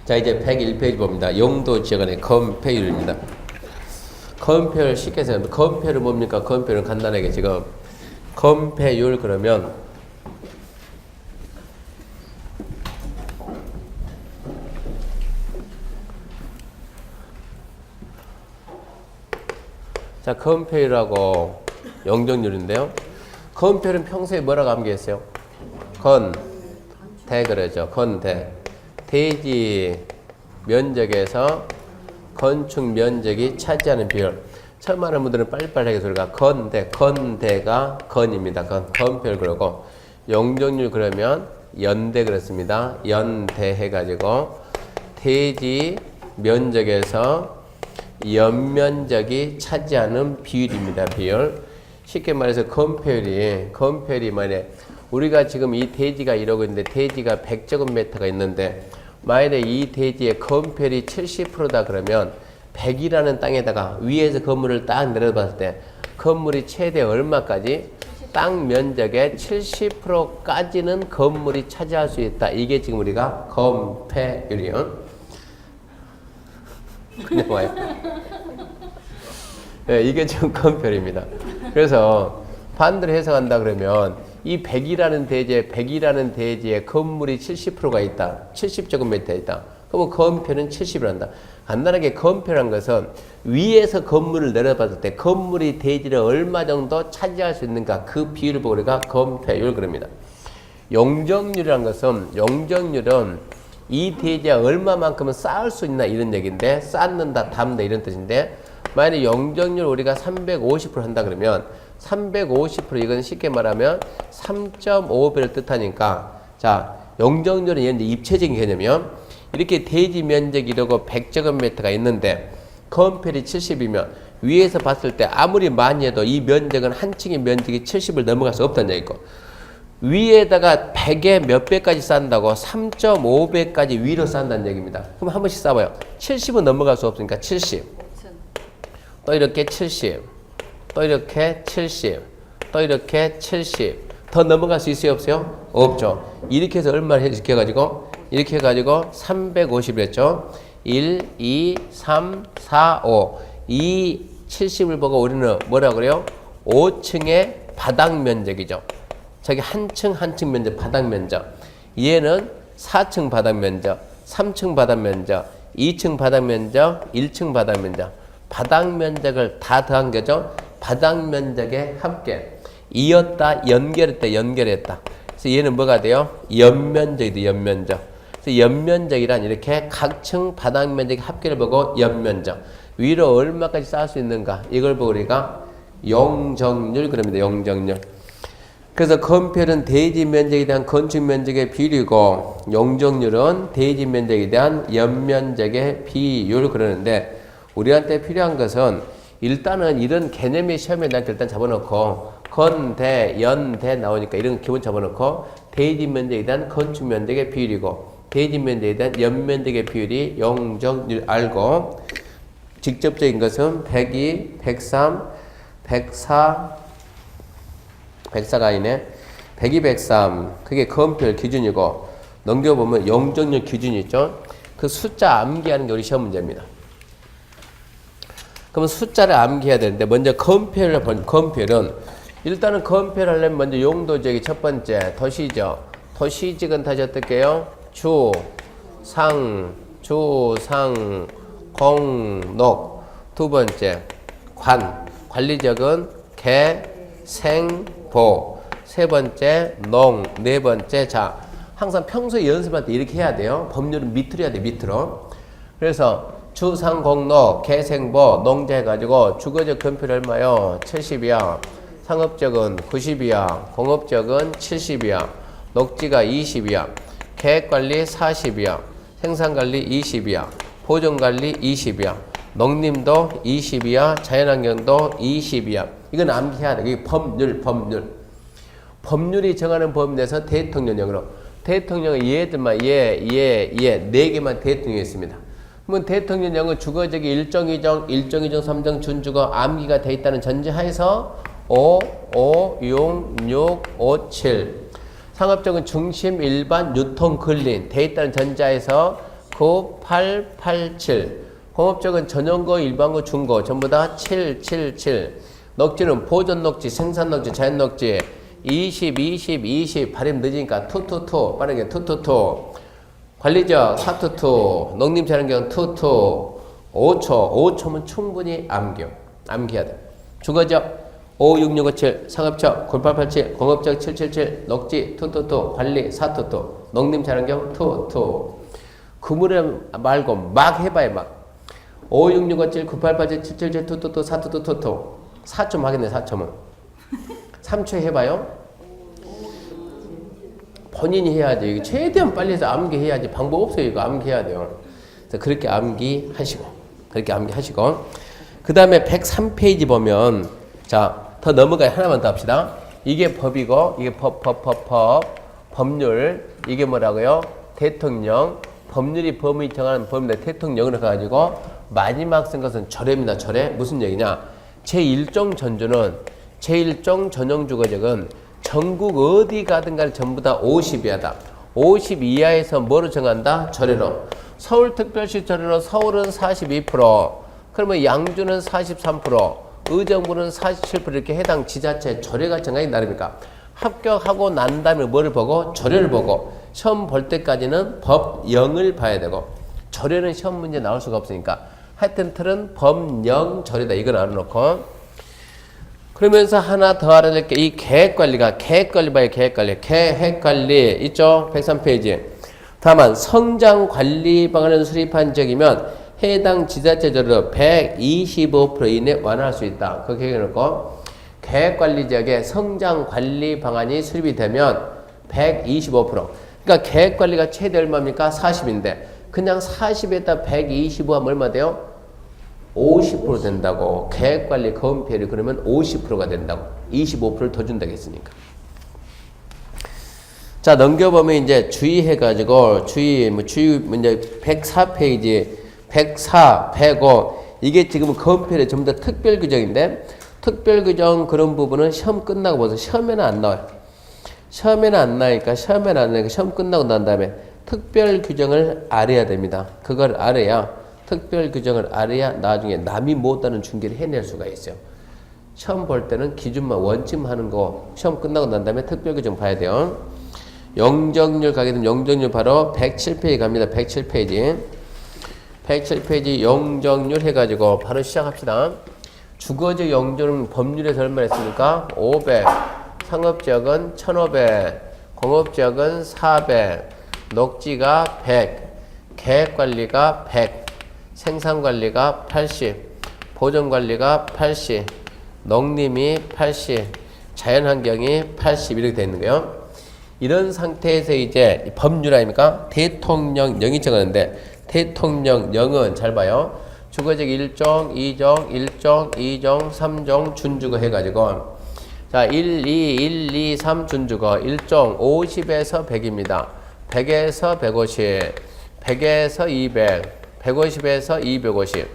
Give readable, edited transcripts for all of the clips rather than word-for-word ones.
자, 이제 101페이지 봅니다. 용도 지역간의 컴페율입니다. 컴페율 쉽게 생각하면 컴페율은 뭡니까? 컴페율은 간단하게 지금 컴페율 그러면 자, 컴페율하고 영정률인데요. 컴페율은 평소에 뭐라고 암기했어요? 대 그러죠. 대. 대지 면적에서 건축 면적이 차지하는 비율. 처음 하는 분들은 빨리빨리 소리가 건대가 건입니다. 컴페율 그러고 영정률 그러면 연대 그렇습니다. 연대 해가지고 대지 면적에서 연면적이 차지하는 비율입니다. 비율. 쉽게 말해서 컴페율이 만약에 우리가 지금 이 대지가 이러고 있는데 대지가 100제곱미터가 있는데 만약에 이 대지의 컴페율이 70%다 그러면 100이라는 땅에다가 위에서 건물을 딱 내려봤을 때 건물이 최대 얼마까지? 땅 면적의 70%까지는 건물이 차지할 수 있다. 이게 지금 우리가 컴페율이요. 그냥 와요. 네, 이게 지금 컴페율입니다. 그래서 반대로 해석한다 그러면 이 100이라는 대지에 건물이 70%가 있다. 70제곱미터에 있다. 그러면 컴페율은 70이란다. 간단하게 컴페율한 것은 위에서 건물을 내려봤을 때 건물이 대지를 얼마 정도 차지할 수 있는가 그 비율을 보고 우리가 컴페율 그럽니다. 용적률이란 것은 이 대지가 얼마만큼은 쌓을 수 있나 이런 얘기인데 쌓는다, 담는다 이런 뜻인데 만약에 용적률 우리가 350% 한다 그러면 350% 이건 쉽게 말하면 3.5배를 뜻하니까 자 용적률은 이제 입체적인 개념이요. 이렇게 대지 면적이 이러고 100제곱미터가 있는데 컴페율이 70이면 위에서 봤을 때 아무리 많이 해도 이 면적은 한 층의 면적이 70을 넘어갈 수 없다는 얘기고 위에다가 100에 몇 배까지 쌓는다고 3.5배까지 위로 쌓는다는 얘기입니다. 그럼 한 번씩 쌓아봐요. 70은 넘어갈 수 없으니까 70. 또 이렇게 70. 또 이렇게 70. 또 이렇게 70. 더 넘어갈 수 있어요? 없어요? 없죠. 이렇게 해서 얼마를 이렇게 해가지고 350을 했죠. 1, 2, 3, 4, 5. 이 70을 보고 우리는 뭐라고 그래요? 5층의 바닥 면적이죠. 저기 한 층 면적, 바닥 면적. 얘는 4층 바닥 면적, 3층 바닥 면적, 2층 바닥 면적, 1층 바닥 면적. 바닥 면적을 다 더한 거죠. 바닥 면적의 합계. 이었다, 연결했다. 그래서 얘는 뭐가 돼요? 연면적이 연면적. 그래서 연면적이란 이렇게 각 층 바닥 면적의 합계를 보고 연면적. 위로 얼마까지 쌓을 수 있는가? 이걸 보고 우리가 용적률 그럽니다. 용적률. 그래서 컴페율은 대지 면적에 대한 건축 면적의 비율이고 용적률은 대지 면적에 대한 연면적의 비율 그러는데 우리한테 필요한 것은 일단은 이런 개념의 시험에 대한 일단 잡아놓고 건대, 연대 나오니까 이런 기본 잡아놓고 대지 면적에 대한 건축 면적의 비율이고 대지 면적에 대한 연면적의 비율이 용적률 알고 직접적인 것은 102, 103, 104가 아니네. 102, 103 그게 컴페율 기준이고 넘겨보면 용적률 기준이 있죠. 그 숫자 암기하는 게 우리 시험 문제입니다. 그러면 숫자를 암기해야 되는데 먼저 컴페율은 일단은 컴페율 하려면 먼저 용도지역이 첫 번째 도시적. 도시직은 다시 어떻게 해요? 주, 상, 공록. 두 번째 관리적은 개, 생, 보. 세 번째 농. 네 번째 자. 항상 평소에 연습할 때 이렇게 해야 돼요. 법률은 밑으로 해야 돼. 밑으로. 그래서 주상공록 개생보 농자 해가지고 주거적 건폐율 얼마요? 70이야. 상업적은 90이야. 공업적은 70이야. 녹지가 20이야. 계획관리 40이야. 생산관리 20이야. 보존관리 20이야. 농림도 20이야. 자연환경도 20이야. 이건 암기해야 돼. 이게 법률. 법률이 정하는 법에 대해서 대통령령으로. 대통령은 얘들만, 네 개만 대통령이 있습니다. 그러면 대통령령은 주거적이 1정, 2정, 3정, 준주거 암기가 돼 있다는 전제하에서 5, 6, 5, 7. 상업적은 중심, 일반, 유통, 근린 돼 있다는 전제하에서 9887. 공업적은 전용고, 일반고, 중고 전부 다 777. 녹지는 보존 녹지, 생산 녹지, 자연 녹지 20 발음 늦으니까 2 빠르게 2 관리적 4 농림자연경 5초면 충분히 암기해야 돼. 중어적 56657 상업적 9887 공업적 777 녹지 2 관리 4 농림자연경 2 그물에 말고 막 해봐요. 막 56657 9887 777 2 4 4점 하겠네. 4점은 3초 해봐요. 본인이 해야지. 이거 최대한 빨리 해서 암기해야지. 방법 없어요. 이거 암기해야 돼요. 그래서 그렇게 암기하시고 그 다음에 103페이지 보면 자 더 넘어가요. 하나만 더 합시다. 이게 법이고 이게 법률 이게 뭐라고요? 대통령 법률이 범위 정하는 법인데 대통령으로 가지고 마지막 쓴 것은 절해입니다. 절해 무슨 얘기냐? 제1종 전주는 제1종 전용주거적은 전국 어디 가든 간에 전부 다 50이하다. 50 이하에서 뭐로 정한다? 절해로. 서울특별시 절해로 서울은 42%, 그러면 양주는 43%, 의정부는 47% 이렇게 해당 지자체 절해가 정하기 나름입니까? 합격하고 난 다음에 뭐를 보고? 절해를 보고 시험 볼 때까지는 법령을 봐야 되고 절해는 시험 문제 나올 수가 없으니까 하여튼 틀은 법령 절해다. 이건 알아놓고 그러면서 하나 더 알아야 될 게 이 계획관리가 계획관리 봐요. 계획관리 있죠? 103페이지. 다만 성장관리 방안을 수립한 적이면 해당 지자체별로 125% 이내 완화할 수 있다. 그렇게 해놓고 계획관리 지역에 성장관리 방안이 수립이 되면 125%. 그러니까 계획관리가 최대 얼마입니까? 40인데 그냥 40에다 125 하면 얼마 돼요? 50% 된다고. 계획관리 거음표율이 그러면 50%가 된다고. 25%를 더 준다고 했으니까. 자, 넘겨보면 이제 주의해가지고, 주의 문제 104페이지, 104, 105. 이게 지금 거음표율이 전부 다 특별규정인데, 특별규정 그런 부분은 시험 끝나고 보세요. 시험에는 안 나와요. 시험에는 안 나니까, 시험 끝나고 난 다음에 특별규정을 알아야 됩니다. 그걸 알아야 특별 규정을 알아야 나중에 남이 못하는 중계를 해낼 수가 있어요. 시험 볼 때는 기준만 원칙만 하는 거 시험 끝나고 난 다음에 특별 규정 봐야 돼요. 영정률 가게 되면 영정률 바로 107페이지 갑니다. 107페이지. 107페이지 영정률 해가지고 바로 시작합시다. 주거지 영정률은 법률에서 얼마 했습니까? 500. 상업지역은 1500. 공업지역은 400. 녹지가 100. 계획관리가 100. 생산관리가 80, 보존관리가 80, 농림이 80, 자연환경이 80 이렇게 되어 있는 거예요. 이런 상태에서 이제 법률 아닙니까? 대통령령이 정하는데 대통령령은 잘 봐요. 주거적 1종, 2종, 1종, 2종, 3종 준주거 해가지고 자 1, 2, 3 준주거 1종 50에서 100입니다. 100에서 150, 100에서 200, 150에서 250,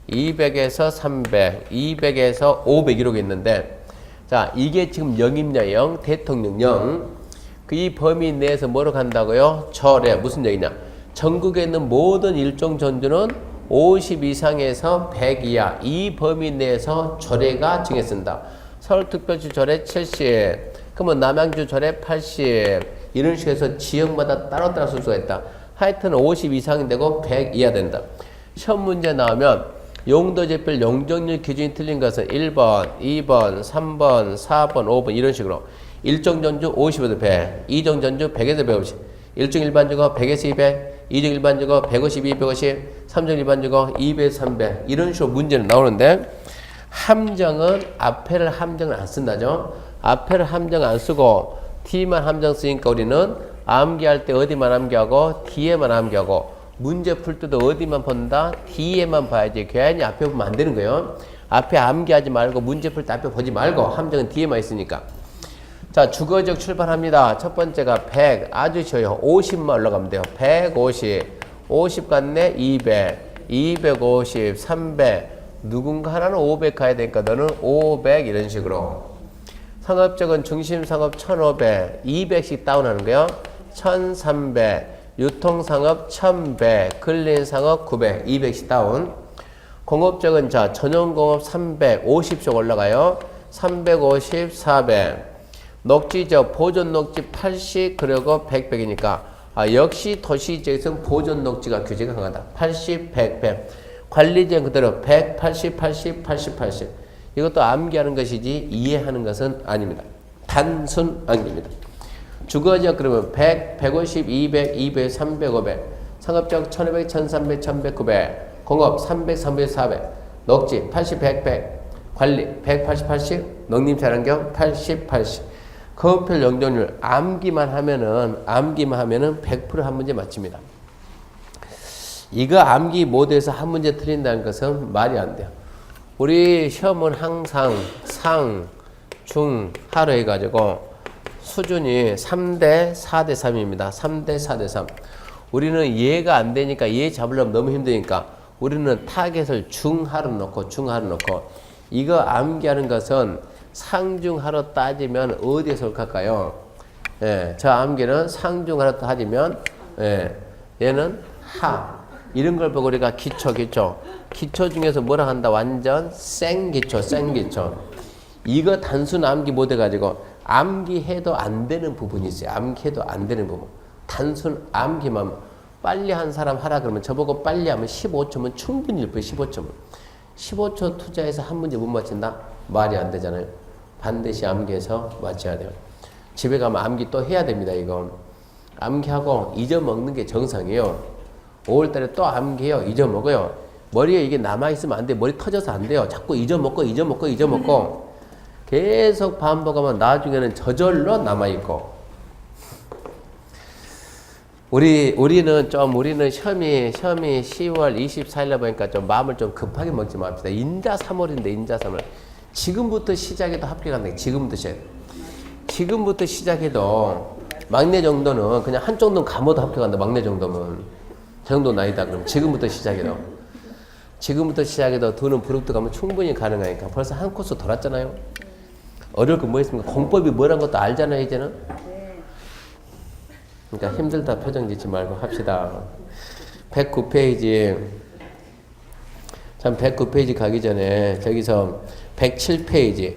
200에서 300, 200에서 500 이러고 있는데 자 이게 지금 영입령 대통령령 그 이 범위 내에서 뭐로 간다고요? 절해. 무슨 얘기냐? 전국에 있는 모든 일종 전주는 50 이상에서 100 이하 이 범위 내에서 절해가 정했습니다. 서울특별시 절해 70, 그러면 남양주 절해 80 이런 식으로 해서 지역마다 따로 쓸 수가 있다. 하여튼 50 이상이 되고 100 이하 된다. 시험 문제 나오면 용도제별 용적률 기준이 틀린 것은 1번, 2번, 3번, 4번, 5번 이런 식으로 1종 전주 50에서 100, 2종 전주 100에서 150, 1종 일반주거 100에서 200, 2종 일반주거 150, 250, 3종 일반주거 200에서 300 이런 식으로 문제는 나오는데 함정은 앞에를 함정을 안 쓴다죠. 앞에를 함정 안 쓰고 뒤만 함정 쓰니까 우리는 암기할 때 어디만 암기하고 뒤에만 암기하고 문제 풀 때도 어디만 본다? 뒤에만 봐야지. 괜히 앞에 보면 안 되는 거예요. 앞에 암기하지 말고 문제 풀 때 앞에 보지 말고 함정은 뒤에만 있으니까. 자, 주거적 출발합니다. 첫 번째가 100 아주 쉬워요. 50만 올라가면 돼요. 150 50 갔네 200 250 300 누군가 하나는 500 가야 되니까 너는 500 이런 식으로. 상업적은 중심상업 1500 200씩 다운하는 거예요. 1300 유통상업 1100, 근린상업 900, 200씩 다운. 공업적은 자, 전용공업 350쪽 올라가요. 350, 400. 녹지적, 보존녹지 80, 그리고 100, 100이니까. 역시 도시지역에서는 보존녹지가 규제가 강하다. 80, 100, 100. 관리지역 그대로 100, 80, 80, 80, 80. 이것도 암기하는 것이지 이해하는 것은 아닙니다. 단순 암기입니다. 주거지역 그러면 100, 150, 200, 200, 300, 500. 상업지역 1500, 1300, 1100, 900. 공업 300, 300, 400. 녹지 80, 100, 100. 관리 180, 80. 농림자연환경 80, 80. 거음표 영정률 암기만 하면은 100% 한 문제 맞춥니다. 이거 암기 모드에서 한 문제 틀린다는 것은 말이 안 돼요. 우리 시험은 항상 상, 중, 하로 해가지고 수준이 3대 4대 3입니다. 3대 4대 3. 우리는 이해가 안 되니까 이해 잡으려면 너무 힘드니까 우리는 타겟을 중하로 놓고 이거 암기하는 것은 상중하로 따지면 어디에 속할까요? 예, 저 암기는 상중하로 따지면 얘는 하. 이런 걸 보고 우리가 기초 중에서 뭐라 한다? 완전 생기초. 이거 단순 암기 못 해가지고 암기해도 안 되는 부분이 있어요. 암기해도 안 되는 부분. 단순 암기만 빨리 한 사람 하라 그러면 저보고 빨리 하면 15초면 충분히 일거예요. 15초면. 15초 투자해서 한 문제 못 맞춘다? 말이 안 되잖아요. 반드시 암기해서 맞춰야 돼요. 집에 가면 암기 또 해야 됩니다. 이거 암기하고 잊어먹는 게 정상이에요. 5월달에 또 암기해요. 잊어먹어요. 머리에 이게 남아있으면 안 돼요. 머리 터져서 안 돼요. 자꾸 잊어먹고 계속 반복하면 나중에는 저절로 남아있고. 우리는 시험이 10월 24일날 보니까 좀 마음을 좀 급하게 먹지 맙시다. 인자 3월인데 인자 3월. 지금부터 시작해도 합격한다. 지금부터 시작해도 막내 정도는 그냥 한 정도는 감어도 합격한다. 막내 정도면. 저 정도 나이다. 그럼 지금부터 시작해도 두는 부릅도 가면 충분히 가능하니까 벌써 한 코스 돌았잖아요. 어려울 거 뭐 있습니까? 공법이 뭐란 것도 알잖아요, 이제는. 그러니까 힘들다 표정 짓지 말고 합시다. 109페이지. 참 109페이지 가기 전에 저기서 107페이지.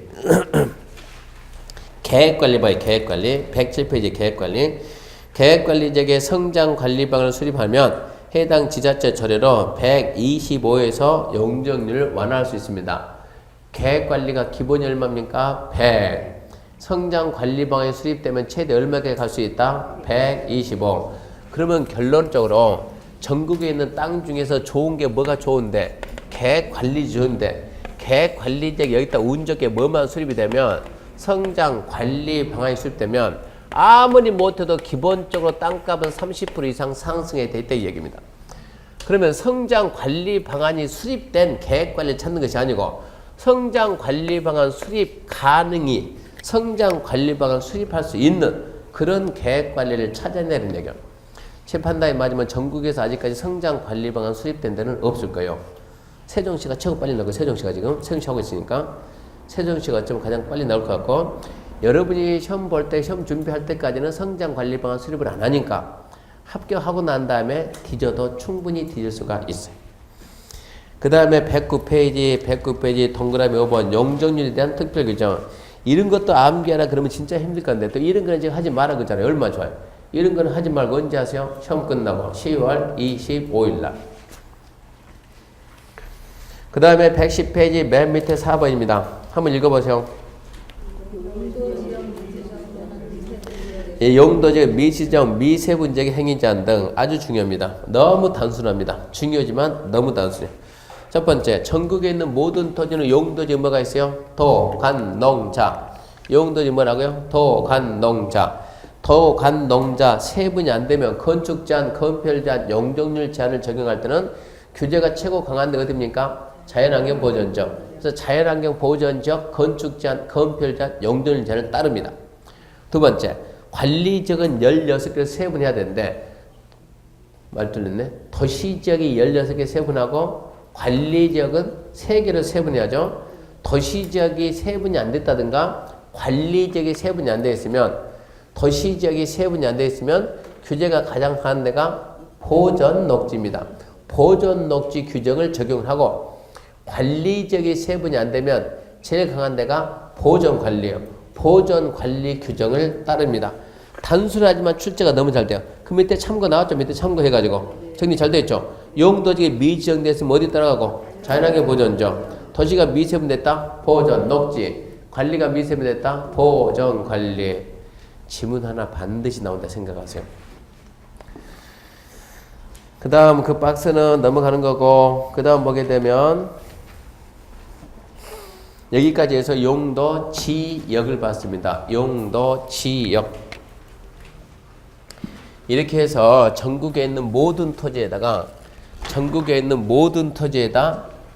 계획관리 봐요. 계획관리. 107페이지 계획관리. 계획관리적의 성장관리방을 수립하면 해당 지자체 조례로 125에서 용적률을 완화할 수 있습니다. 계획관리가 기본이 얼마입니까? 100. 성장관리방에 수립되면 최대 얼마까지 갈 수 있다? 125. 그러면 결론적으로 전국에 있는 땅 중에서 좋은 게 뭐가 좋은데? 계획관리 좋은데 계획관리적 여기다 운 좋게 뭐만 수립이 되면 성장관리 방안이 수립되면 아무리 못해도 기본적으로 땅값은 30% 이상 상승해 돼 있다 이 얘기입니다. 그러면 성장관리 방안이 수립된 계획관리를 찾는 것이 아니고 성장관리 방안 수립 가능이 성장관리 방안 수립할 수 있는 그런 계획관리를 찾아내는 얘기예요. 제 판단이 맞으면 전국에서 아직까지 성장관리 방안 수립된 데는 없을 거예요. 세종시가 최고 빨리 나고 세종시가 지금 세종시 하고 있으니까 세종시가 좀 가장 빨리 나올 것 같고 여러분이 시험 볼 때 시험 준비할 때까지는 성장관리 방안 수립을 안 하니까 합격하고 난 다음에 뒤져도 충분히 뒤질 수가 있어요. 그 다음에 109페이지 동그라미 5번 용적률에 대한 특별 규정. 이런 것도 암기하라 그러면 진짜 힘들 건데 또 이런 거는 지금 하지 마라 그러잖아요. 얼마나 좋아요. 이런 거는 하지 말고 언제 하세요? 시험 끝나고 10월 25일 날. 그 다음에 110페이지 맨 밑에 4번입니다. 한번 읽어보세요. 용도적, 미시적, 미세분적 행위제한 등 아주 중요합니다. 너무 단순합니다. 중요하지만 너무 단순해요. 첫 번째, 전국에 있는 모든 토지는 용도지 뭐가 있어요? 도, 간, 농자. 용도지 뭐라고요? 도, 간, 농자. 도, 간, 농자 세분이 안 되면 건축 제한, 건폐율 제한, 용적률 제한을 적용할 때는 규제가 최고 강한 데 어디입니까? 자연환경 보전적. 그래서 자연환경 보전적, 건축 제한, 건폐율 제한, 용적률 제한을 따릅니다. 두 번째, 관리지역은 16개를 세분해야 되는데 말 틀렸네. 도시지역이 16개 세분하고 관리지역은 3개로 세분해야죠. 도시지역이 세분이 안 됐다든가 관리지역이 세분이 안 되어 있으면 도시지역이 세분이 안 되어 있으면 규제가 가장 강한 데가 보전 녹지입니다. 보전 녹지 규정을 적용을 하고 관리적인 세분이 안 되면 제일 강한 데가 보전 관리예요. 보전 관리 규정을 따릅니다. 단순하지만 출제가 너무 잘 돼요. 그 밑에 참고 나왔죠? 밑에 참고해가지고 정리 잘 되어 있죠? 용도지가 미지정됐으면 어디 따라가고 자연환경 보전죠. 도시가 미세분됐다? 보전 녹지. 관리가 미세분됐다? 보전 관리. 지문 하나 반드시 나온다 생각하세요. 그 다음 그 박스는 넘어가는 거고, 그 다음 보게 되면 여기까지 해서 용도 지역을 봤습니다. 용도 지역. 이렇게 해서 전국에 있는 모든 토지에다가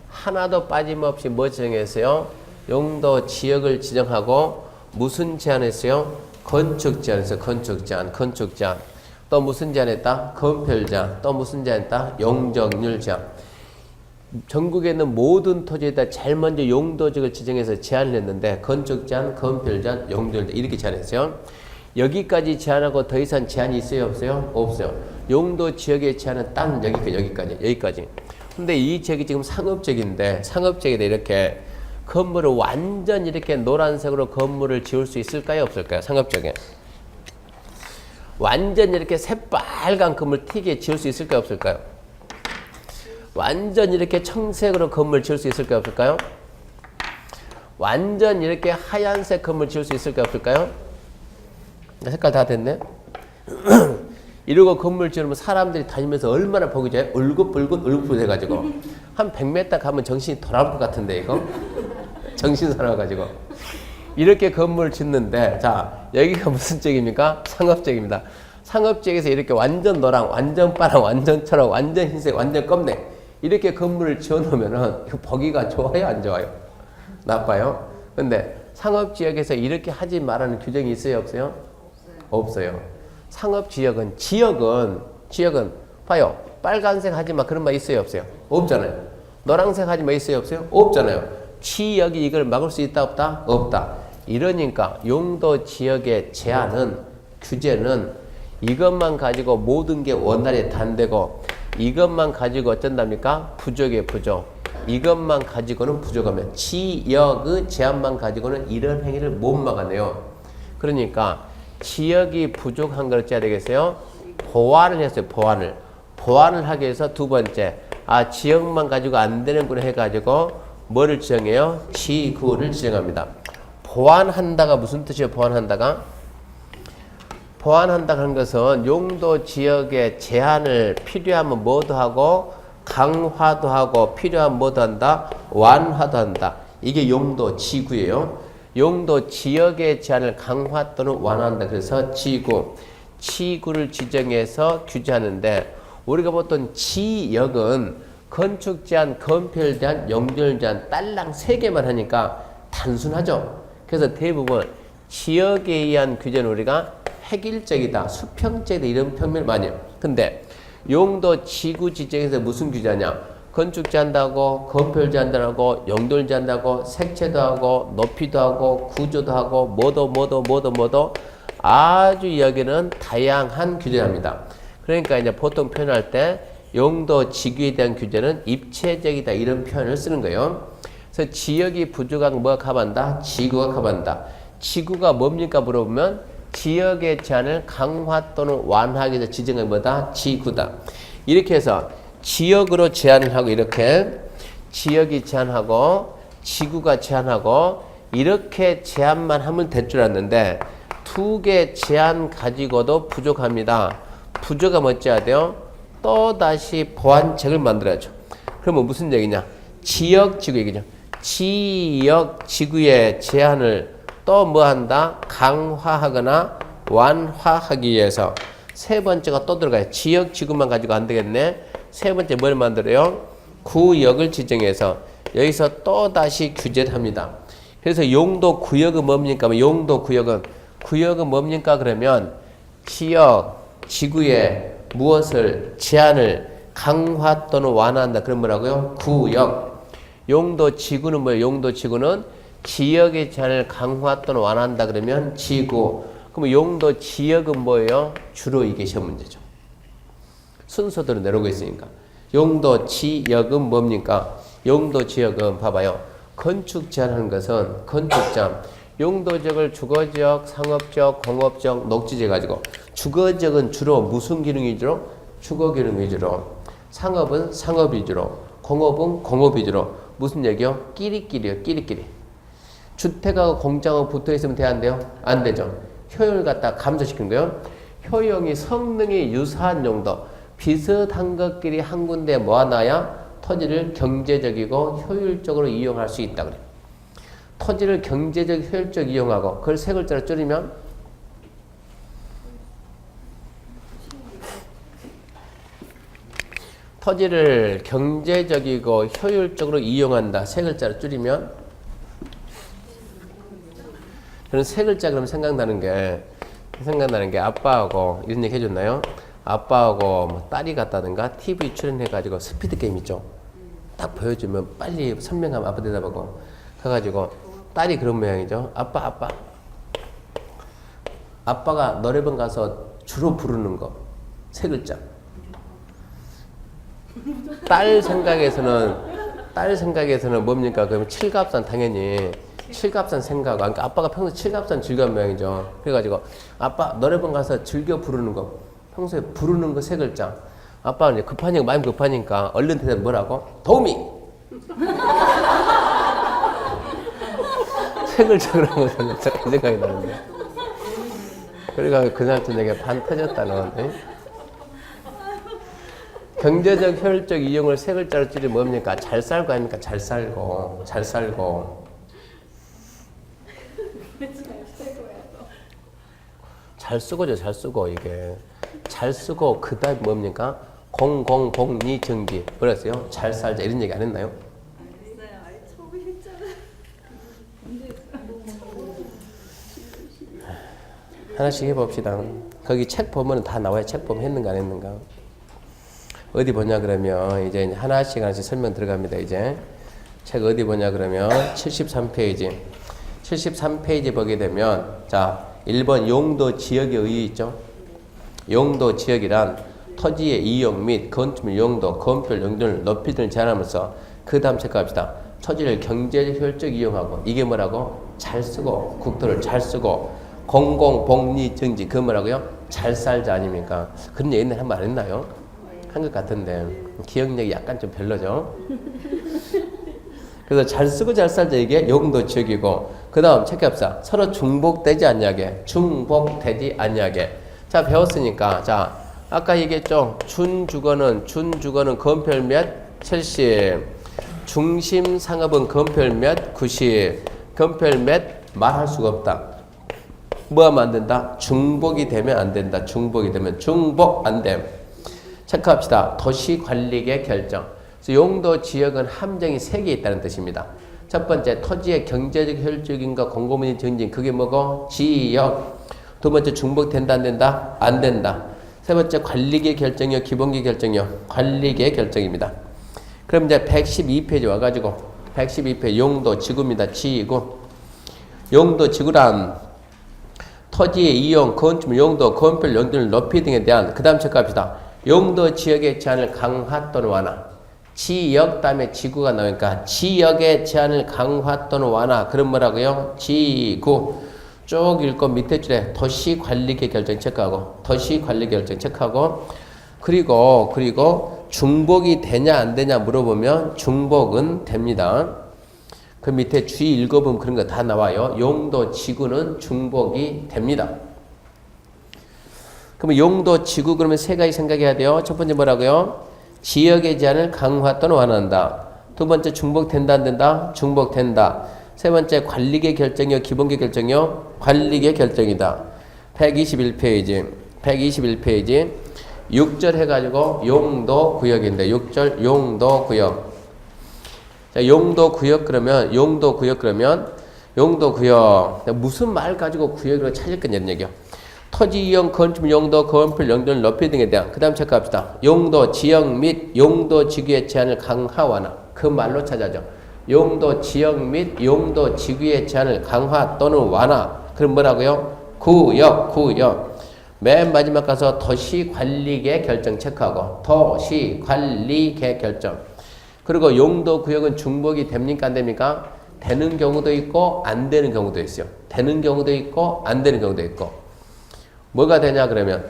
하나도 빠짐없이 뭐 지정했어요? 용도 지역을 지정하고 무슨 제한했어요? 건축 제한했어요. 건축 제한. 또 무슨 제한했다? 건폐율 제한. 또 무슨 제한했다? 용적률 제한. 전국에 있는 모든 토지에다 제일 먼저 용도지역을 지정해서 제한을 했는데 건축 제한, 건폐율 제한, 용적률 제한 이렇게 제한했어요. 여기까지 제한하고 더 이상 제한이 있어요? 없어요? 없어요. 용도 지역의 제한은 딱 여기까지. 근데 이 지역이 지금 상업지역인데 상업지역에 이렇게 건물을 완전 이렇게 노란색으로 건물을 지을 수 있을까요? 없을까요? 상업지역에. 완전 이렇게 새빨간 건물 튀게 지을 수 있을까요? 없을까요? 완전 이렇게 청색으로 건물 지을 수 있을까요? 없을까요? 완전 이렇게 하얀색 건물 지을 수 있을까요? 없을까요? 색깔 다 됐네. 이러고 건물 지으면 사람들이 다니면서 얼마나 보기 좋아요? 울긋불긋 해가지고 한 100m 가면 정신이 돌아올 것 같은데 이거 정신 사나워가지고 이렇게 건물을 짓는데 자 여기가 무슨 지역입니까? 상업지역입니다. 상업지역에서 이렇게 완전 노랑, 완전 파랑, 완전 초록, 완전 흰색, 완전 검네 이렇게 건물을 지어놓으면은 보기가 좋아요? 안 좋아요? 나빠요? 근데 상업지역에서 이렇게 하지 말라는 규정이 있어요? 없어요? 없어요. 상업지역은 지역은 봐요. 빨간색 하지 마 그런 말 있어요? 없어요? 없잖아요. 노란색 하지 마 있어요? 없어요? 없잖아요. 지역이 이걸 막을 수 있다 없다? 없다. 이러니까 용도 지역의 제한은 규제는 이것만 가지고 모든 게 원활히 단되고 이것만 가지고 어쩐답니까? 부족이에요. 부족. 이것만 가지고는 부족하면 지역의 제한만 가지고는 이런 행위를 못 막아내요. 그러니까 지역이 부족한 걸 어찌해야 되겠어요? 보완을 했어요. 보완을 하기 위해서 두 번째 지역만 가지고 안 되는구나 해가지고 뭐를 지정해요? 지구를 지정합니다. 보완한다가 무슨 뜻이에요? 보완한다가 하는 것은 용도 지역의 제한을 필요하면 뭐도 하고 강화도 하고 필요하면 뭐도 한다? 완화도 한다. 이게 용도 지구예요. 용도 지역의 제한을 강화 또는 완화한다. 그래서 지구를 지정해서 규제하는데 우리가 보통 지역은 건축 제한, 건폐율 제한, 용적률 제한 딸랑 3개만 하니까 단순하죠. 그래서 대부분 지역에 의한 규제는 우리가 획일적이다, 수평적이다 이런 표현을 많이 해요. 근데 용도 지구 지정에서 무슨 규제하냐? 건축 제한다고, 건폐율 제한다고, 용적률 제한다고, 색채도 하고, 높이도 하고, 구조도 하고, 뭐도 아주 여기는 다양한 규제를 합니다. 그러니까 이제 보통 표현할 때 용도 지구에 대한 규제는 입체적이다 이런 표현을 쓰는 거예요. 그래서 지역이 부족한 뭐가 커버한다? 지구가 커버한다. 지구가 뭡니까 물어보면 지역의 제한을 강화 또는 완화하기 위해서 지정한 뭐다? 지구다. 이렇게 해서 지역으로 제한을 하고 이렇게 지역이 제한하고 지구가 제한하고 이렇게 제한만 하면 될 줄 알았는데 2개 제한 가지고도 부족합니다. 부족하면 어찌해야 돼요? 또다시 보완책을 만들어야죠. 그러면 무슨 얘기냐? 지역 지구 얘기죠. 지역 지구의 제한을 또 뭐 한다? 강화하거나 완화하기 위해서 세 번째가 또 들어가요. 지역 지구만 가지고 안 되겠네. 세 번째 뭘 만들어요? 구역을 지정해서 여기서 또 다시 규제를 합니다. 그래서 용도 구역은 뭡니까? 용도 구역은 뭡니까? 그러면 지역 지구에 무엇을 제한을 강화 또는 완화한다. 그럼 뭐라고요? 구역. 용도 지구는 뭐예요? 용도 지구는 지역의 제한을 강화 또는 완화한다. 그러면 지구. 그럼 용도 지역은 뭐예요? 주로 이게 시험 문제죠. 순서대로 내려오고 있으니까. 용도 지역은 뭡니까? 용도 지역은 봐봐요. 건축 제한하는 것은 건축장, 용도적을 주거적, 상업적, 공업적, 녹지제 가지고 주거적은 주로 무슨 기능 위주로? 주거 기능 위주로. 상업은 상업 위주로. 공업은 공업 위주로. 무슨 얘기요? 끼리끼리요. 끼리끼리. 주택하고 공장하고 붙어있으면 돼야 안 돼요? 안 되죠. 효용을 갖다 감소시키는 거예요. 효용이 성능이 유사한 용도. 비슷한 것끼리 한 군데 모아놔야 토지를 경제적이고 효율적으로 이용할 수 있다 그래요. 토지를 경제적, 효율적 이용하고 그걸 세 글자로 줄이면 토지를 경제적이고 효율적으로 이용한다. 세 글자로 줄이면 저는 세 글자 그러면 생각나는 게 아빠하고 이런 얘기 해줬나요? 아빠하고 뭐 딸이 갔다든가 TV 출연해가지고 스피드 게임 있죠. 딱 보여주면 빨리 선명하면 아빠 대답하고 가가지고 딸이 그런 모양이죠. 아빠가 노래방 가서 주로 부르는 거 세 글자. 딸 생각에서는 뭡니까? 그러면 칠갑산 당연히 칠갑산 생각. 그러니까 아빠가 평소에 칠갑산 즐거운 모양이죠. 그래가지고 아빠 노래방 가서 즐겨 부르는 거. 평소에 부르는 거 세 글자. 아빠는 이제 급하니까, 마음 급하니까 얼른 대답 뭐라고? 도우미! 세 글자 그러면 그 생각이 나는데. 그러니까 그날 저녁에 반 터졌다는. 에? 경제적, 효율적 이용을 세 글자로 줄이면 뭡니까? 잘 살고 아닙니까? 잘 살고. 잘 쓰고죠, 잘 쓰고, 이게. 잘 쓰고, 그 다음 뭡니까? 공공복리 정기. 뭐랬어요? 잘 살자. 이런 얘기 안 했나요? 하나씩 해봅시다. 거기 책 보면 다 나와요. 책 보면 했는가 안 했는가. 어디 보냐 그러면 이제 하나씩 설명 들어갑니다. 이제 책 어디 보냐 그러면 73페이지. 73페이지 보게 되면 자 1번 용도 지역의 의의 있죠. 용도 지역이란 토지의 이용 및 건축물 용도, 건폐율, 용도를 높이 드는 제한하면서 그 다음 체크합시다. 토지를 경제적 효율적 이용하고 이게 뭐라고? 잘 쓰고 국토를 잘 쓰고 공공복리 정지 그 뭐라고요? 잘 살자 아닙니까? 그런 얘기 한번 안 했나요? 한 것 같은데 기억력이 약간 좀 별로죠. 그래서 잘 쓰고 잘 살자 이게 용도 지역이고 그 다음 체크합시다. 서로 중복되지 않냐게 중복되지 않냐게 자 배웠으니까 자 아까 얘기했죠. 준주거는 건폐율 몇? 70 중심 상업은 건폐율 몇? 90 건폐율 몇? 말할 수가 없다. 뭐 하면 안 된다? 중복이 되면 안 된다. 중복이 되면 중복 안 됨. 체크합시다. 도시관리계 결정. 그래서 용도 지역은 함정이 3개 있다는 뜻입니다. 첫 번째 토지의 경제적 효율적인가 공공문의 정진 그게 뭐고? 지역. 두 번째 중복된다 안 된다? 안 된다. 세 번째 관리계 결정이요 기본계 결정이요 관리계 결정입니다. 그럼 이제 112페이지 와가지고 112페이지 용도 지구입니다. 지구. 용도 지구란 토지의 이용, 건축물 용도, 건폐율, 용도를 높이 등에 대한 그 다음 체크합시다. 용도 지역의 제한을 강화 또는 완화. 지역 다음에 지구가 나오니까 지역의 제한을 강화 또는 완화. 그럼 뭐라고요? 지구. 쭉 읽고 밑에 줄에 도시관리계 결정 체크하고 도시관리 결정 체크하고 그리고 중복이 되냐 안 되냐 물어보면 중복은 됩니다. 그 밑에 주의 읽어보면 그런 거 다 나와요. 용도 지구는 중복이 됩니다. 그러면 용도 지구 그러면 세 가지 생각해야 돼요. 첫 번째 뭐라고요? 지역의 제한을 강화 또는 완화한다. 두 번째 중복된다 안 된다? 중복된다. 세 번째 관리계 결정이요 기본계 결정이요 관리계 결정이다. 121페이지 6절 해가지고 용도 구역인데 6절 용도 구역. 자, 용도 구역 그러면 무슨 말 가지고 구역으로 찾을 거냐 이런 얘기요. 토지 이용 건축물 용도 건폐율 용도를 높이 등에 대한 그 다음 체크합시다. 용도 지역 및 용도 지구의 제한을 강화 완화 그 말로 찾아죠. 용도 지역 및 용도 지구의 제한을 강화 또는 완화 그럼 뭐라고요? 구역. 맨 마지막 가서 도시관리계 결정 체크하고 도시관리계 결정. 그리고 용도 구역은 중복이 됩니까 안 됩니까? 되는 경우도 있고 안 되는 경우도 있어요. 되는 경우도 있고 안 되는 경우도 있고. 뭐가 되냐 그러면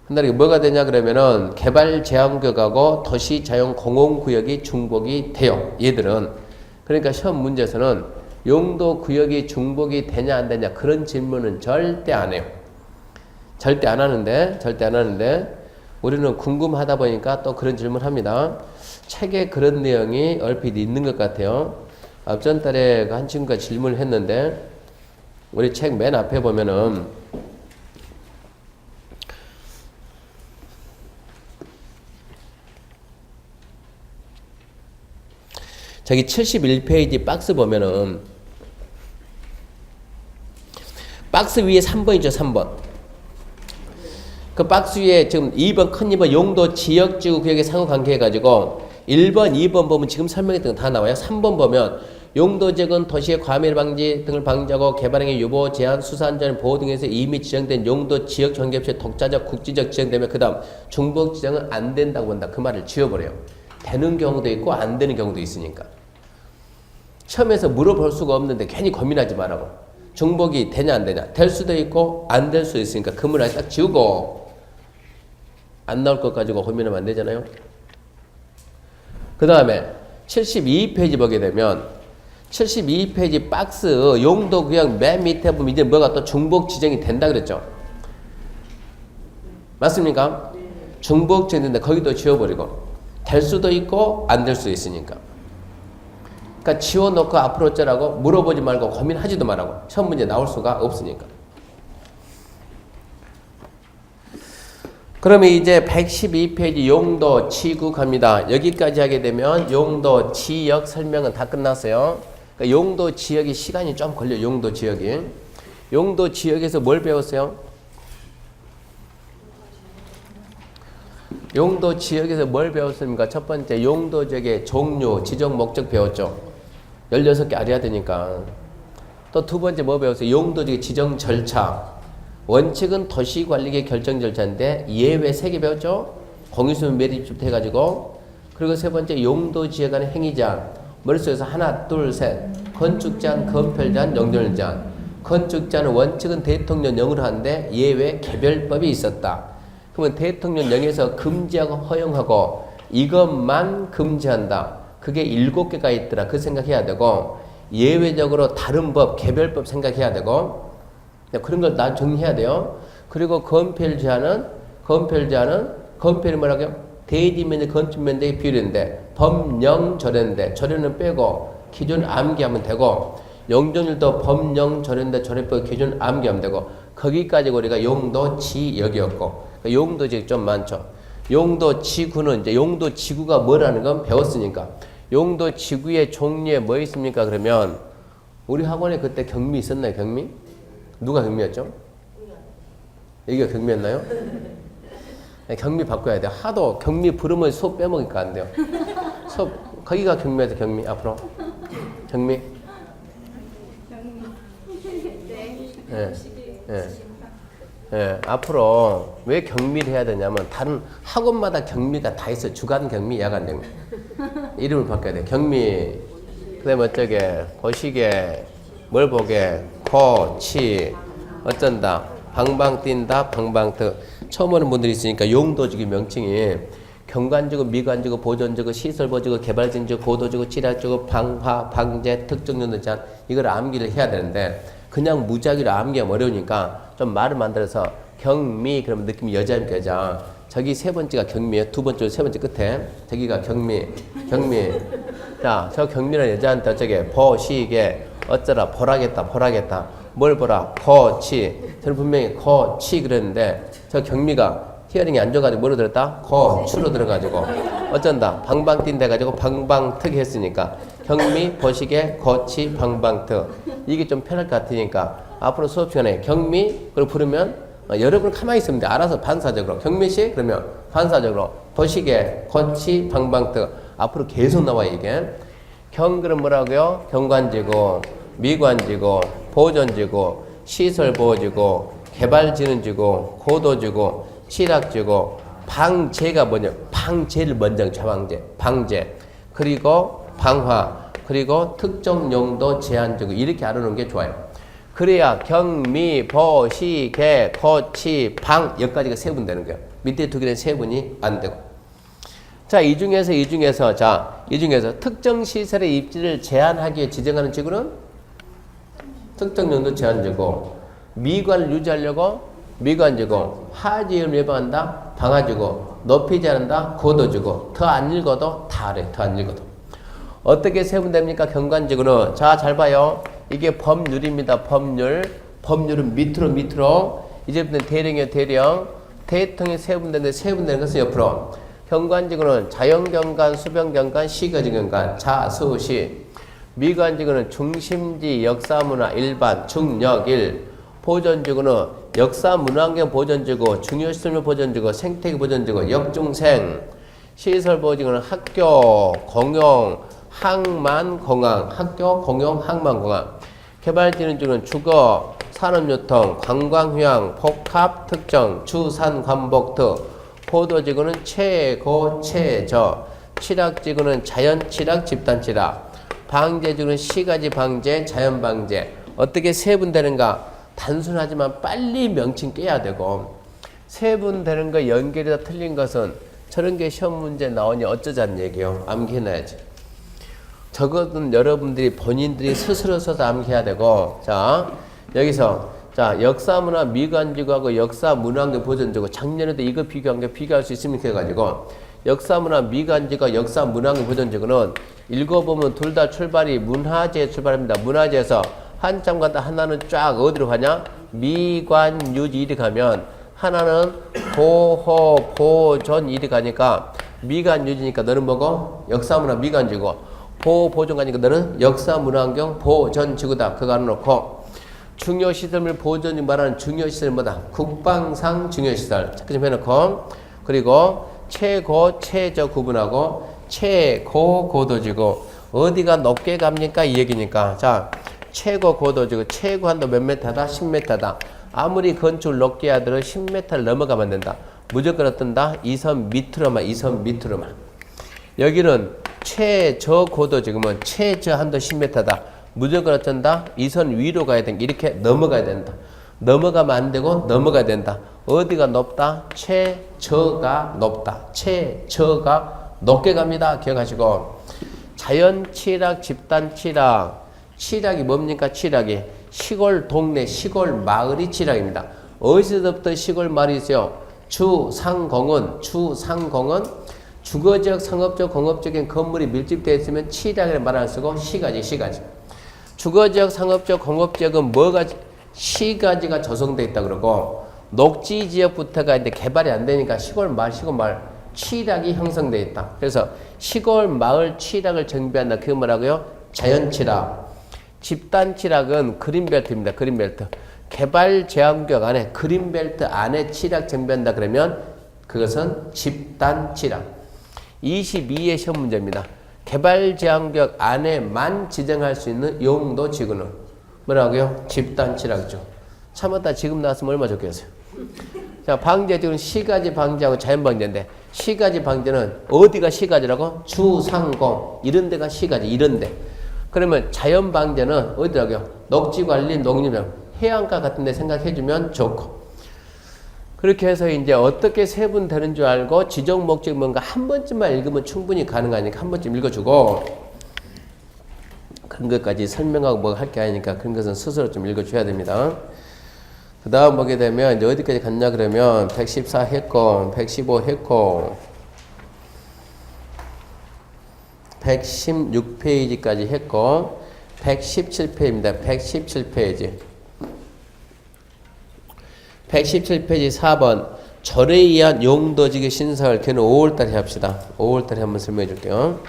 한다는 게 뭐가 되냐 그러면은 개발 제한구역하고 도시 자용 공공구역이 중복이 돼요. 얘들은. 그러니까 시험 문제에서는 용도 구역이 중복이 되냐 안 되냐 그런 질문은 절대 안 해요. 절대 안 하는데 우리는 궁금하다 보니까 또 그런 질문 합니다. 책에 그런 내용이 얼핏 있는 것 같아요. 앞전 달에 한 친구가 질문을 했는데 우리 책 맨 앞에 보면은 저기 71페이지 박스 보면은 박스 위에 3번이죠. 3번. 그 박스 위에 지금 2번 큰 2번 용도 지역지구 구역의 상호관계 해가지고 1번, 2번 보면 지금 설명했던 거 다 나와요. 3번 보면 용도 지역은 도시의 과밀 방지 등을 방지하고 개발행위 유보, 제한, 수사안전 보호 등에서 이미 지정된 용도 지역 전개업체 독자적, 국지적 지정되면 그 다음 중복 지정은 안 된다고 본다. 그 말을 지워버려요. 되는 경우도 있고 안 되는 경우도 있으니까. 시험에서 물어볼 수가 없는데 괜히 고민하지 말라고. 중복이 되냐 안 되냐. 될 수도 있고 안 될 수도 있으니까 그 문을 딱 지우고 안 나올 것 가지고 고민하면 안 되잖아요. 그 다음에 72페이지 보게 되면 72페이지 박스 용도 구역 맨 밑에 보면 이제 뭐가 또 중복 지정이 된다 그랬죠. 맞습니까? 중복 지정인데 거기도 지워버리고 될 수도 있고 안 될 수도 있으니까. 그러니까 지워놓고 앞으로 어쩌라고 물어보지 말고 고민하지도 말라고. 시험 문제 나올 수가 없으니까. 그러면 이제 112페이지 용도 지구 갑니다. 여기까지 하게 되면 용도 지역 설명은 다 끝났어요. 그러니까 용도 지역이 시간이 좀 걸려요. 용도 지역이. 용도 지역에서 뭘 배웠어요? 용도 지역에서 뭘 배웠습니까? 첫 번째 용도 지역의 종류, 지정 목적 배웠죠. 16개 알아야 되니까. 또 두 번째 뭐 배웠어요? 용도 지역의 지정 절차. 원칙은 도시관리계 결정 절차인데 예외 3개 배웠죠? 공유수면 매립부터 해가지고. 그리고 세 번째 용도 지역 간의 행위제한. 머릿속에서 하나, 둘, 셋. 건축제한, 건설제한, 용적률제한. 건축제한은 원칙은 대통령령으로 하는데 예외 개별법이 있었다. 그러면 대통령령에서 금지하고 허용하고 이것만 금지한다. 그게 7개가 있더라. 그 생각해야 되고 예외적으로 다른 법, 개별법 생각해야 되고 그런 걸 다 정리해야 돼요. 그리고 건폐율제한은 건폐율이 뭐라고요? 대지면적 건축면적의 비율인데 범0 절연인데 절연은 빼고 기준 암기하면 되고 용적률도 범0 절연인데 절연 빼고 기준 암기하면 되고 거기까지 우리가 용도 지역이었고 용도 지역 좀 많죠. 용도 지구는 이제 용도 지구가 뭐라는 건 배웠으니까 용도 지구의 종류에 뭐 있습니까? 그러면 우리 학원에 그때 경미 있었나요? 경미? 누가 경미였죠? 여기가 경미였나요? 네, 경미 바꿔야 돼요. 하도 경미 부르면 수업 빼먹으니까 안 돼요. 수업 거기가 경미해서 경미 앞으로 경미. 네. 네. 네. 앞으로 왜 경미를 해야 되냐면 다른 학원마다 경미가 다 있어요. 주간 경미, 야간 경미. 이름을 바꿔야 돼요. 경미. 그다음에 어쩌게 보시게 뭘 보게 코치 어쩐다 방방 뛴다 방방특. 처음 오는 분들이 있으니까 용도지구 명칭이 경관지구, 미관지구, 보존지구, 시설보지구, 개발진지구, 고도지구, 지략지구, 방화, 방제, 특정용도 제한 이걸 암기를 해야 되는데 그냥 무작위로 암기하면 어려우니까 좀 말을 만들어서 경미 그러면 느낌이 여자입니까 여자. 저기 세 번째가 경미예요. 두 번째 세 번째 끝에 저기가 경미. 자, 저 경미는 여자한테 어쩌게 보시게 어쩌라 보라겠다 뭘 보라 코치. 저는 분명히 코치 그랬는데 저 경미가 히어링이 안 좋아가지고 뭐로 들었다? 코추로 들어가지고 어쩐다 방방 뛴다 해가지고 방방특 했으니까 경미 보시게 코치 방방특. 이게 좀 편할 것 같으니까 앞으로 수업 시간에 경미 그리고 부르면 여러분 가만히 있으면 돼. 알아서 반사적으로 경미씨 그러면 반사적으로 보시게 코치 방방특. 앞으로 계속 나와 이게. 경 그럼 뭐라고요? 경관지구, 미관지구, 보존지구, 시설보호지구, 개발진흥지구, 고도지구, 취락지구, 방제가 뭐냐? 방제를 먼저 방제, 방제. 그리고 방화, 그리고 특정 용도 제한지구 이렇게 알아놓는 게 좋아요. 그래야 경미, 보, 시, 개, 고, 치, 방 여기까지가 세분되는 거예요. 밑에 두 개는 세분이 안 되고. 자, 이 중에서 특정 시설의 입지를 제한하기 위해 지정하는 지구는 특정 용도 제한지구. 미관을 유지하려고 미관지구. 하지을 예방한다. 방화지구. 높이 제한한다. 고도지구. 더 안 읽어도 다 알아요. 더 안 읽어도. 어떻게 세분됩니까? 경관지구는. 자, 잘 봐요. 이게 법률입니다. 법률. 법률은 밑으로. 이제부터는 대령이에요. 대령. 대통령이 세분되는데 세분되는 것은 옆으로. 경관지구는 자연경관, 수변경관, 시거지경관, 자수시. 미관지구는 중심지, 역사문화, 일반, 중역일. 보존지구는 역사문화환경 보존지구, 중요시설 보존지구, 생태계 보존지구, 역중생. 시설보존지구는 학교, 공용, 항만공항, 학교, 공용, 항만공항. 개발진흥지구는 주거, 산업유통, 관광휴양, 복합, 특정, 주산, 관복특. 포도지구는 최고, 최저. 취락지구는 자연, 취락, 집단 취락. 방제지구는 시가지 방제, 자연 방제. 어떻게 세분되는가? 단순하지만 빨리 명칭 깨야 되고, 세분되는 거 연결이 다 틀린 것은 저런 게 시험 문제 나오니 어쩌자는 얘기요. 암기해놔야지. 저것은 여러분들이 본인들이 스스로 써서 암기해야 되고, 자, 여기서 자, 역사문화 미관지구하고 역사문화환경 보존지구. 작년에도 이거 비교한 게 비교할 수 있으면 해가지고 역사문화 미관지구와 역사문화환경 보존지구는 읽어보면 둘 다 출발이 문화재 출발합니다. 문화재에서 한참 가다 하나는 쫙 어디로 가냐? 미관유지 이리 가면 하나는 보호 보존 이리 가니까 미관유지니까 너는 뭐고? 역사문화 미관지구. 보호 보존 가니까 너는 역사문화환경 보존지구다. 그거 알아놓고 중요시설물 보존이 말하는 중요시설 뭐다? 국방상 중요시설. 체크 좀 해놓고. 그리고 최고, 최저 구분하고 최고 고도지구. 어디가 높게 갑니까? 이 얘기니까. 자, 최고 고도지구. 최고 한도 몇 메타다? 10m다. 아무리 건축을 높게 하더라도 10m를 넘어가면 안 된다. 무조건 어떤다? 이선 밑으로만, 이선 밑으로만. 여기는 최저 고도지구면 최저 한도 10m다. 무조건 어쩐다? 이선 위로 가야 된다. 이렇게 넘어가야 된다. 넘어가면 안 되고 넘어가야 된다. 어디가 높다? 최저가 높다. 최저가 높게 갑니다. 기억하시고. 자연 취락, 집단 취락. 취락이 뭡니까? 취락이 시골 동네, 시골 마을이 취락입니다. 어디서부터 시골 마을이 있어요? 주상공은 주거지역, 상업적, 공업적인 건물이 밀집되어 있으면 취락이라는 말을 안 쓰고 시가지. 주거지역, 상업적, 공업지역은 뭐가 시가지가 조성되어 있다 그러고 녹지지역부터가 이제 개발이 안 되니까 시골 마을 취락이 형성되어 있다. 그래서 시골 마을 취락을 정비한다. 그게 뭐라고요? 자연 취락. 집단 취락은 그린벨트입니다. 그린벨트. 개발 제한구역 안에 그린벨트 안에 취락 정비한다 그러면 그것은 집단 취락. 22의 시험 문제입니다. 개발 제한구역 안에만 지정할 수 있는 용도 지구는 뭐라고요? 집단 취락이죠. 참았다 지금 나왔으면 얼마 좋겠어요. 자, 방제지구는 시가지 방제하고 자연 방제인데 시가지 방제는 어디가 시가지라고? 주상공 이런 데가 시가지 이런 데. 그러면 자연 방제는 어디라고요? 녹지관리, 농림장, 해안가 같은 데 생각해주면 좋고. 그렇게 해서 이제 어떻게 세분되는 줄 알고 지정 목적이 뭔가 한 번쯤만 읽으면 충분히 가능하니까 한 번쯤 읽어주고 그런 것까지 설명하고 뭐 할 게 아니니까 그런 것은 스스로 좀 읽어줘야 됩니다. 그 다음 보게 되면 이제 어디까지 갔냐 그러면 114 했고 115 했고 116페이지까지 했고 117페이지입니다. 117페이지 117페이지 4번 절에 의한 용도지구 신설. 걔는 5월달에 합시다. 5월달에 한번 설명해 줄게요.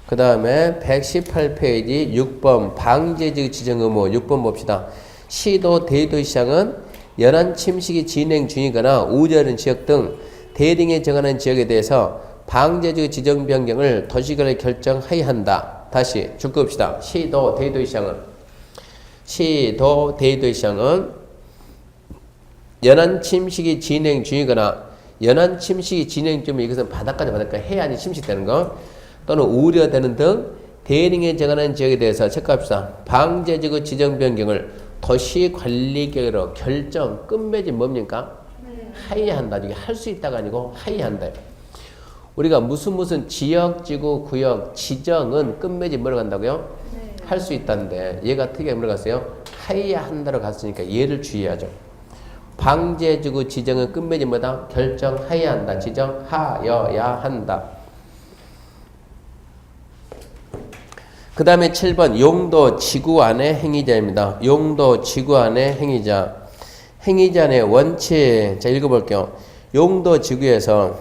그 다음에 118페이지 6번 방제지구 지정 의무 6번 봅시다. 시도 대도시장은 연안 침식이 진행 중이거나 우려하는 지역 등 대등에 정하는 지역에 대해서 방제지구 지정 변경을 도시관리 결정하여야 한다. 다시 쭉 봅시다. 시도 대도시장은 연안 침식이 진행 중이거나 연안 침식이 진행 중이면 이것은 바닷가나 해안이 침식되는 거 또는 우려되는 등 대링에 정하는 지역에 대해서 체크합시다. 방제지구 지정 변경을 도시관리계획으로 결정 끝맺이 뭡니까? 하이한다. 이게 할 수 있다가 아니고 하이한다. 우리가 무슨 지역지구 구역 지정은 끝맺이 뭐로 간다고요? 할 수 있다는데 얘가 특이하게 뭐로 갔어요? 하이한다로 갔으니까 얘를 주의하죠. 방제지구 지정은 끝맺이 뭐다? 결정하여야 한다. 지정하여야 한다. 그 다음에 7번 용도 지구 안의 행위자입니다. 용도 지구 안의 행위자. 행위자의 원칙. 자, 읽어볼게요. 용도 지구에서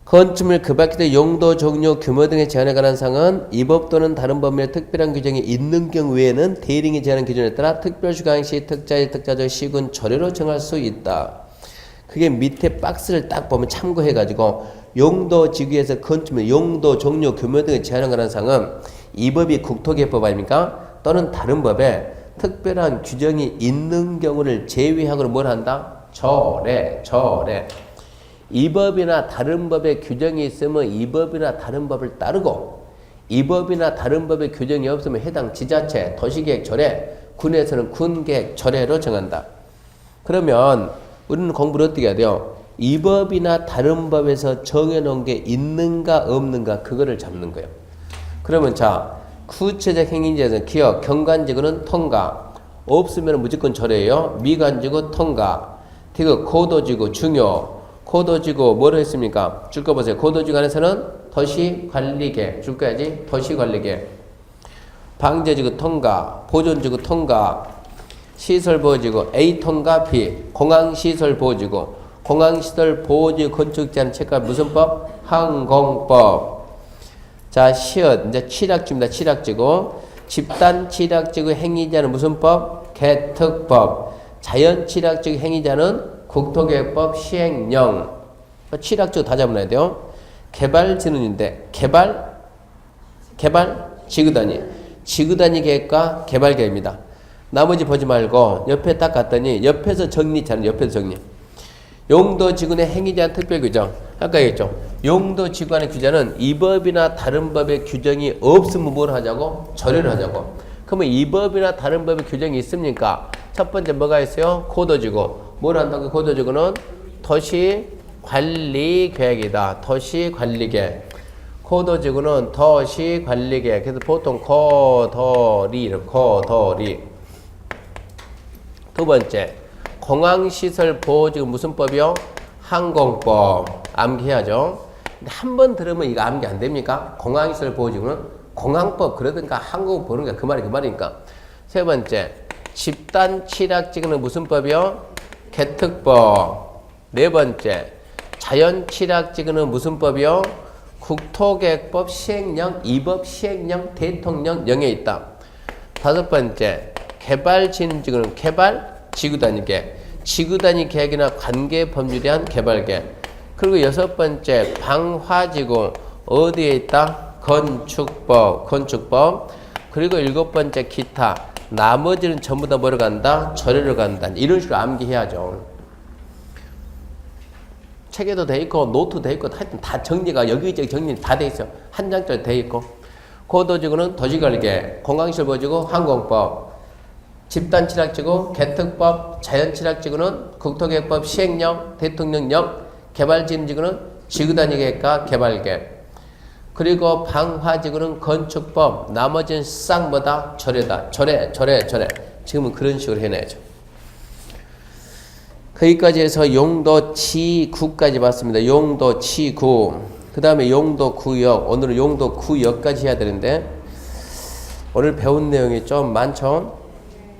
건축물 그 밖의 용도, 종류, 규모 등의 제한에 관한 사항은 이 법 또는 다른 법률에 특별한 규정이 있는 경우 외에는 대리인이 제한한 기준에 따라 특별주관시, 특자일, 특자적, 시군, 조례로 정할 수 있다. 그게 밑에 박스를 딱 보면 참고해가지고 용도 지구에서 건축물, 용도, 종류, 규모 등의 제한에 관한 사항은 이 법이 국토개법 아닙니까? 또는 다른 법에 특별한 규정이 있는 경우를 제외하고는 뭘 한다? 조례. 이 법이나 다른 법의 규정이 있으면 이 법이나 다른 법을 따르고 이 법이나 다른 법의 규정이 없으면 해당 지자체, 도시계획 조례, 군에서는 군계획 조례로 정한다. 그러면 우리는 공부를 어떻게 해야 돼요? 이 법이나 다른 법에서 정해놓은 게 있는가 없는가 그거를 잡는 거예요. 그러면 자, 구체적 행위자에서는 기업, 경관지구는 통과, 없으면 무조건 조례예요. 미관지구 통과, 디귿 고도지구 중요, 고도지구 뭐로 했습니까? 줄 거 보세요. 고도지구 안에서는 도시관리계 줄 거야지. 도시관리계. 방제지구 통과, 보존지구 통과, 시설보호지구 A 통과 B, 공항시설보호지구, 공항시설보호지구 건축제한 체크할 무슨 법? 항공법. 자, 시엇 이제 취락지구입니다. 취락지구. 집단 취락지구 행위자는 무슨 법? 개특법. 자연 취락지구 행위자는 국토계획법 시행령. 취락지구 다 잡아놔야 돼요. 개발진흥인데 개발 지구단위. 지구단위 계획과 개발계획입니다. 나머지 보지 말고 옆에 딱 갔더니 옆에서 정리 잘 옆에서 정리. 용도지구의 행위자한 특별규정. 아까 얘기했죠. 용도지구안의 규정은 이 법이나 다른 법의 규정이 없으면 뭘 하자고? 조례를 하자고. 그러면 이 법이나 다른 법의 규정이 있습니까? 첫 번째 뭐가 있어요? 고도지구. 뭘 한다고? 고도지구는 도시관리계획이다. 도시관리계획. 고도지구는 도시관리계획. 그래서 보통 고도리. 두 번째, 공항시설보호지구 무슨 법이요? 항공법. 암기해야죠. 한 번 들으면 이거 암기 안 됩니까? 공항시설보호지구는 공항법 그러든가 항공법 그러든가 그 말이니까. 세 번째, 집단 취락지구는 무슨 법이요? 개특법. 네 번째, 자연 취락지구는 무슨 법이요? 국토계획법 시행령, 이 법 시행령 대통령령에 있다. 다섯 번째, 개발진흥지구는 개발 지구단위계획, 지구단위계획이나 관계법률에 한 개발계획. 그리고 여섯 번째, 방화지구 어디에 있다? 건축법. 그리고 일곱 번째, 기타. 나머지는 전부 다 뭐로 간다? 조례로 간다. 이런 식으로 암기해야죠. 책에도 돼 있고 노트 돼 있고 하여튼 다 정리가 여기저기 정리 다 돼 있어. 한 장짜리 돼 있고. 고도지구는 도시관리계, 공항시설보호지구 항공법, 집단취락지구 개특법, 자연취락지구는 국토계획법 시행령 대통령령, 개발진흥지구는 지구단위계획과 개발계획. 그리고 방화지구는 건축법, 나머지는 싹 뭐다? 조례다. 조례. 지금은 그런 식으로 해놔야죠. 거기까지 해서 용도지구까지 봤습니다. 용도지구. 그 다음에 용도구역. 오늘은 용도구역까지 해야 되는데 오늘 배운 내용이 좀 많죠?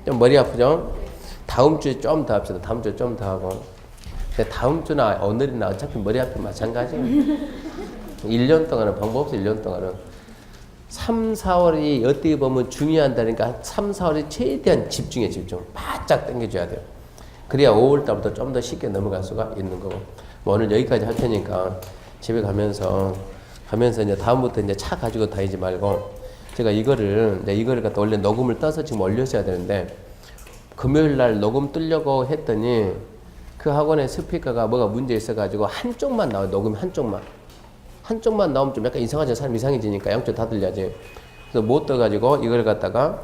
좀 머리 아프죠? 다음 주에 좀 더 합시다. 다음 주에 좀 더 하고. 근데 다음 주나 오늘이나 어차피 머리 아프면 마찬가지예요. 1년 동안은 방법 없어. 1년 동안은 3, 4월이 어떻게 보면 중요한다니까 3, 4월이 최대한 집중 바짝 당겨줘야 돼요. 그래야 5월달부터 좀 더 쉽게 넘어갈 수가 있는 거고. 뭐 오늘 여기까지 할 테니까 집에 가면서 이제 다음부터 이제 차 가지고 다니지 말고 제가 이거를 갖다 원래 녹음을 떠서 지금 올렸어야 되는데 금요일 날 녹음 뜨려고 했더니 그 학원의 스피커가 뭐가 문제 있어가지고 한쪽만 나와요. 녹음이 한쪽만 나오면 좀 약간 이상하죠. 사람 이상해지니까 양쪽 다 들려야지. 그래서 못 떠가지고 이걸 갖다가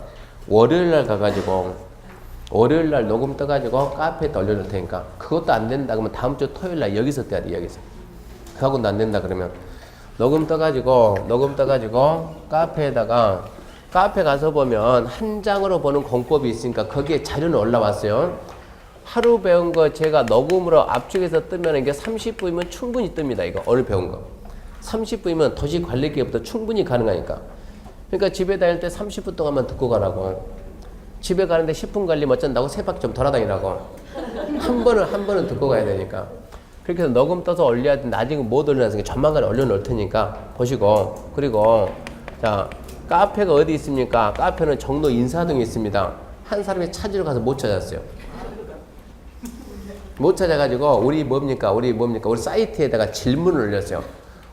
월요일 날 가가지고 월요일 날 녹음 떠가지고 카페에 올려놓을 테니까 그것도 안 된다 그러면 다음 주 토요일 날 여기서 떠야 돼. 여기서. 그 학원도 안 된다 그러면 녹음 떠가지고 카페에다가 카페 가서 보면 한 장으로 보는 공법이 있으니까 거기에 자료는 올라왔어요. 하루 배운 거 제가 녹음으로 압축해서 뜨면 이게 30분이면 충분히 뜹니다. 이거 오늘 배운 거. 30분이면 도시 관리기업도 충분히 가능하니까. 그러니까 집에 다닐 때 30분 동안만 듣고 가라고. 집에 가는데 10분 걸리면 어쩐다고 세 바퀴 좀 돌아다니라고. 한 번은 듣고 가야 되니까. 그렇게 해서 녹음 떠서 올려야 돼. 나중에 못 올려놨으니까 조만간 올려놓을 테니까 보시고. 그리고 자 카페가 어디 있습니까? 카페는 종로 인사동에 있습니다. 한 사람이 찾으러 가서 못 찾았어요. 못 찾아가지고 우리 사이트에다가 질문을 올렸어요.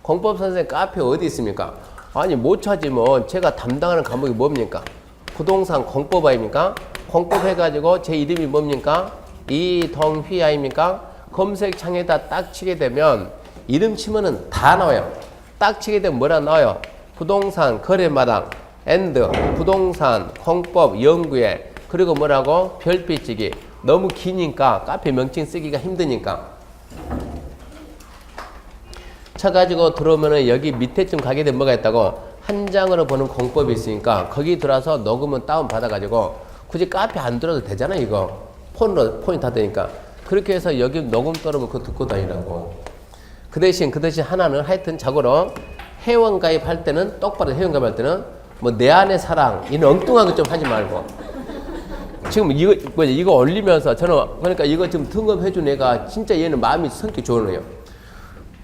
공법 선생님 카페 어디 있습니까? 아니 못 찾으면 제가 담당하는 과목이 뭡니까? 부동산 공법 아닙니까? 공법 해가지고 제 이름이 뭡니까? 이동휘 아닙니까? 검색창에다 딱 치게 되면 이름 치면은 다 나와요. 딱 치게 되면 뭐라 나와요? 부동산 거래마당 앤드 부동산 공법 연구회 그리고 뭐라고? 별빛지기. 너무 기니까 카페 명칭 쓰기가 힘드니까 쳐가지고 들어오면은 여기 밑에쯤 가게 되면 뭐가 있다고 한 장으로 보는 공법이 있으니까 거기 들어와서 녹음은 다운 받아가지고 굳이 카페 안 들어도 되잖아. 이거 폰이 다 되니까 그렇게 해서 여기 녹음 떨어면 그거 듣고 다니라고. 그 대신 하나는 하여튼 자고로 회원 가입할 때는 똑바로 회원 가입할 때는 뭐 내 안의 사랑 이런 엉뚱한 거 좀 하지 말고 지금 이거 올리면서 저는 그러니까 이거 지금 등급해준 애가 진짜 얘는 마음이 성격이 좋은 애예요.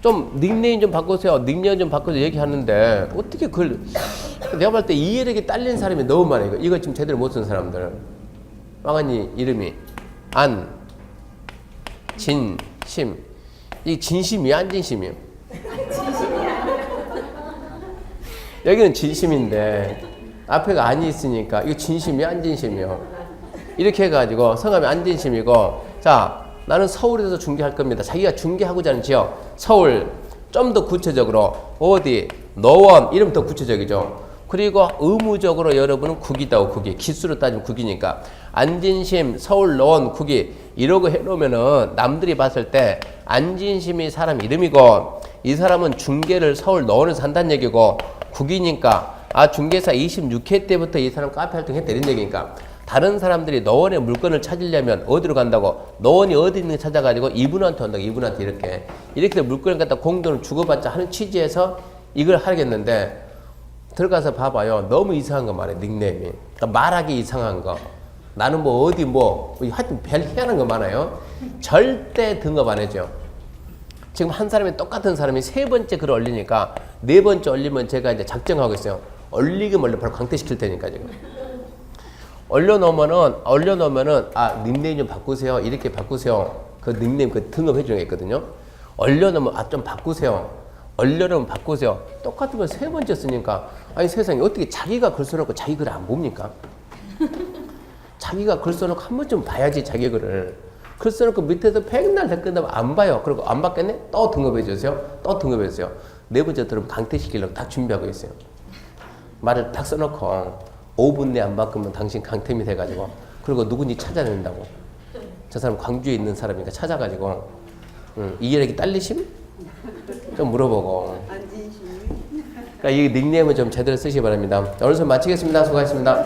좀 닉네임 좀 바꾸세요. 닉네임 좀 바꿔서 얘기하는데 어떻게 그걸 내가 볼 때 이해력이 딸린 사람이 너무 많아요. 이거 지금 제대로 못 쓴 사람들. 왕언니 이름이 안, 진, 심. 이 진심이야 안 진심이에요? 여기는 진심인데 앞에가 안이 있으니까 이거 진심이야 안 진심이요? 이렇게 해가지고 성함이 안 진심이고 자 나는 서울에서 중계할 겁니다. 자기가 중계하고자 하는 지역 서울 좀 더 구체적으로 어디 노원 이름 더 구체적이죠. 그리고 의무적으로 여러분은 국이다고 국이 기수로 따지면 국이니까 안진심 서울 노원 국이 이러고 해놓으면은 남들이 봤을 때 안진심이 사람 이름이고 이 사람은 중계를 서울 노원에서 한다는 얘기고 국이니까 아 중개사 26회 때부터 이 사람 카페 활동했다 이런 얘기니까 다른 사람들이 노원의 물건을 찾으려면 어디로 간다고? 노원이 어디 있는지 찾아가지고 이분한테 온다고. 이분한테 이렇게 물건을 갖다 공돈을 주고받자 하는 취지에서 이걸 하겠는데 들어가서 봐봐요. 너무 이상한 거 말해. 닉네임이. 그러니까 말하기 이상한 거. 나는 뭐 어디 하여튼 별 희한한 거 많아요. 절대 등급 안 해줘. 지금 한 사람이 똑같은 사람이 세 번째 글을 올리니까 네 번째 올리면 제가 이제 작정하고 있어요. 올리기 멀리 바로 강퇴시킬 테니까 지금. 올려놓으면은 아 닉네임 좀 바꾸세요. 이렇게 바꾸세요. 그 닉네임 그 등급 해주는 게 있거든요. 올려놓으면 아 좀 바꾸세요. 올려놓으면 바꾸세요. 똑같으면 세 번째 쓰니까 아니 세상에 어떻게 자기가 글 써놓고 자기 글을 안 봅니까? 자기가 글 써놓고 한 번쯤 봐야지 자기 글을. 글 써놓고 밑에서 백날 댓글다면 안 봐요. 그리고 안 받겠네? 또 등급해주세요. 또 등급해주세요. 네 번째 들으면 강퇴시키려고 다 준비하고 있어요. 말을 딱 써놓고 5분 내 안 바꾸면 당신 강퇴미 돼가지고 그리고 누군지 찾아낸다고. 저 사람 광주에 있는 사람이니까 찾아가지고 이해력이 딸리심? 좀 물어보고. 그러니까 이 닉네임을 좀 제대로 쓰시기 바랍니다. 오늘 수업 마치겠습니다. 수고하셨습니다.